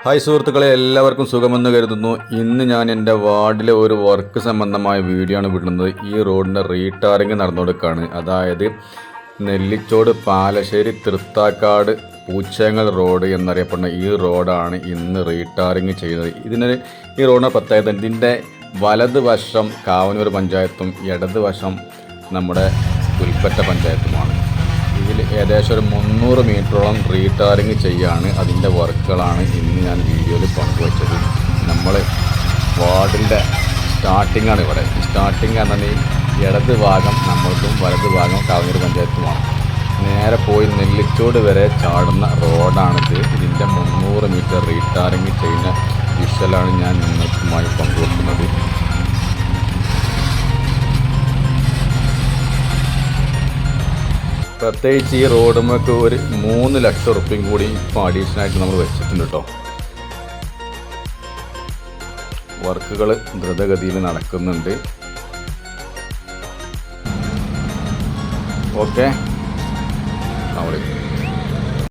Hi സുഹൃത്തുക്കളെ, എല്ലാവർക്കും സുഖമെന്ന് കരുതുന്നു. ഇന്ന് ഞാൻ എൻ്റെ വാർഡിലെ ഒരു വർക്ക് സംബന്ധമായ വീഡിയോ ആണ് വിടുന്നത്. ഈ റോഡിൻ്റെ റീടാറിങ് നടന്നുകൊടുക്കുകയാണ്. അതായത് നെല്ലിച്ചോട് പാലശ്ശേരി തൃത്താക്കാട് പൂച്ചേങ്ങൽ റോഡ് എന്നറിയപ്പെടുന്ന ഈ റോഡാണ് ഇന്ന് റീടാറിങ് ചെയ്യുന്നത്. ഈ റോഡിൻ്റെ പ്രത്യേകത, ഇതിൻ്റെ വലത് വശം കാവനൂർ പഞ്ചായത്തും ഇടത് വശം നമ്മുടെ പുൽപ്പറ്റ പഞ്ചായത്തുമാണ്. ഇതിൽ ഏകദേശം ഒരു 300 മീറ്ററോളം റീടാറിങ് ചെയ്യാണ്. അതിൻ്റെ വർക്കുകളാണ് ഇന്ന് ഞാൻ വീഡിയോയിൽ പങ്കുവച്ചത്. നമ്മൾ വാർഡിൻ്റെ സ്റ്റാർട്ടിങ്ങാണ് ഇവിടെ. സ്റ്റാർട്ടിങ് എന്നാൽ ഇടത് ഭാഗം നമ്മൾക്കും വലത് ഭാഗം കാവനൂർ പഞ്ചായത്തുമാണ്. നേരെ പോയി നെല്ലിച്ചോട് വരെ ചാടുന്ന റോഡാണിത്. ഇതിൻ്റെ 300 മീറ്റർ റീടാറിങ് ചെയ്യുന്ന വിഷ്വലാണ് ഞാൻ നിങ്ങൾക്കുമായി പങ്കുവെക്കുന്നത്. പ്രത്യേകിച്ച് ഈ റോഡുമൊക്കെ ഒരു 3 ലക്ഷം റുപ്യയും കൂടി ഇപ്പോൾ അഡീഷണലായിട്ട് നമ്മൾ വെച്ചിട്ടുണ്ട് കേട്ടോ. വർക്കുകൾ ദ്രുതഗതിയിൽ നടക്കുന്നുണ്ട്. ഓക്കെ, അവിടെ